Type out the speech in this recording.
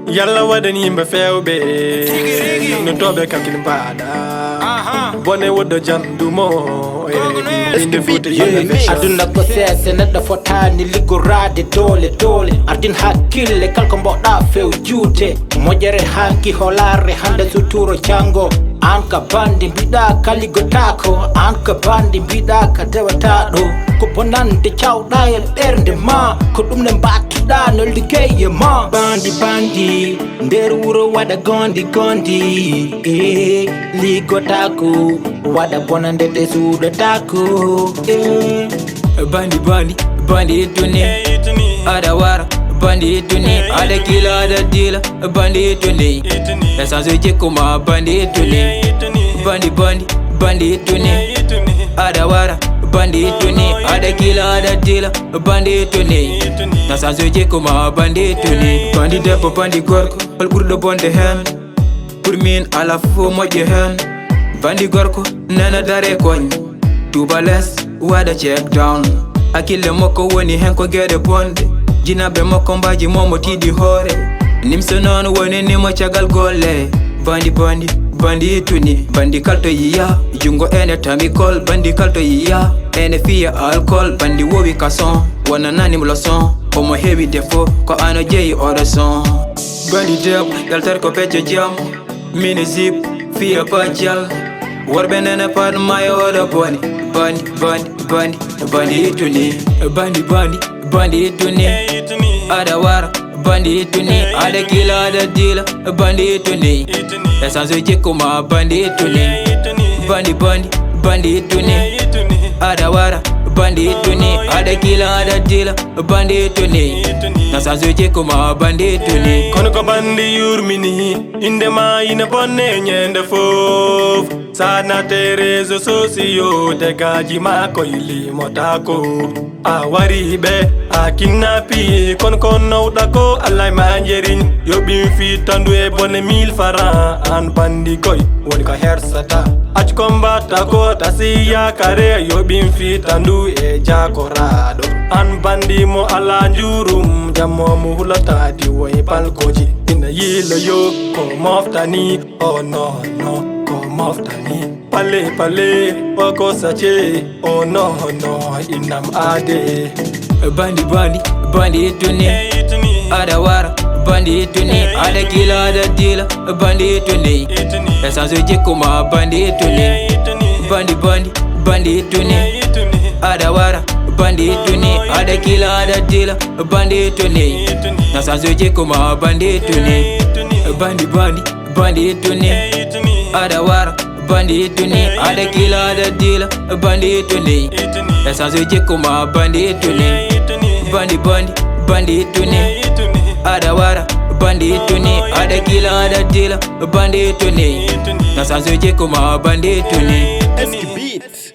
Yalla wadan yimɓe fewɓe no toɓe kankil mbaɗa bone woddo jandumo inde fuuta aduna ko sese neɗɗo fotani liggorade dole ardin hakkille kalko mboɗa few juute moƴere hanki holare hande suturo jango an ka bandi mbiɗa kaligotako an ka bandi mbiɗa ka dewataɗo ko bonande cawɗa e ɓerde ma ko ɗum ne mbattuɗa no liggeye ma bandi nder wuro waɗa gondi ligotako waɗa bonande ɗe suuɗatako bandi ituni ada wara bandi ituni ada kila ada dila bandi ituni esanzo jikuma bandi ituni bandi ituni ada wara bandi ituni ada kila ada dila bandi ituni esanzo jikuma bandi ituni bandi debbo bandi gorko hol ɓurɗo bonde hen pour min ala fo moƴƴo hen bandi gorko nana dare koñ tuba less waɗa check down hakkille makko woni hen ko gueɗe bonde jinaɓe makko mbaji momo tiiɗi hoore nimso noon woni nimo caggal golle bandi ituni bandi kalto yiya jungo ene tamikol bandi kalto yiya ene fiya alcool bandi wowi kason wona nanim leçon omo heewi défaut ko ano jeeyi oɗo son bandi debbo yaltata ko pecco jam mini zip fiya pajjal worɓe nene pat mayo oɗo boni bandi ituni bandi ituni ada wara bandi ituni ada kila ada dila bandi ituni esanzo jikuma bandi ituni bandi ituni ada wara bandi ituni ada kila ada dila bandi ituni esanzo jikuma bandi ituni kono ko bandi yurmini indema ina bonne nyende fof sanate réseaux sociaux degaji mako yilimotako a wariɓe a kidnapi kono nawɗa ko allah ma jeriñ yoɓin fi tandu e bone 1000 francs an bandi koy woni ko hersata accu ko mbatta ko tasi yakare yoɓin fi tandu e jakoraɗo an bandi mo ala jurum jammomo hulatadi woye palkoji ina yilo yo ko moftani o no ko moftani pale oko sache oh no inam ade bandi ituni ada wara bandi ituni ada kila ada dila bandi ituni esanzo jikuma bandi ituni bandi ituni ada wara bandi ituni ada kila ada dila bandi ituni esanzo jikuma bandi ituni bandi ituni ada wara bandi ituni ada kila ada dila bandi ituni esanzo jikuma bandi ituni bandi ituni ada wara bandi ituni ada kila ada dila bandi ituni esanzo jikuma bandi ituni Eski Beats.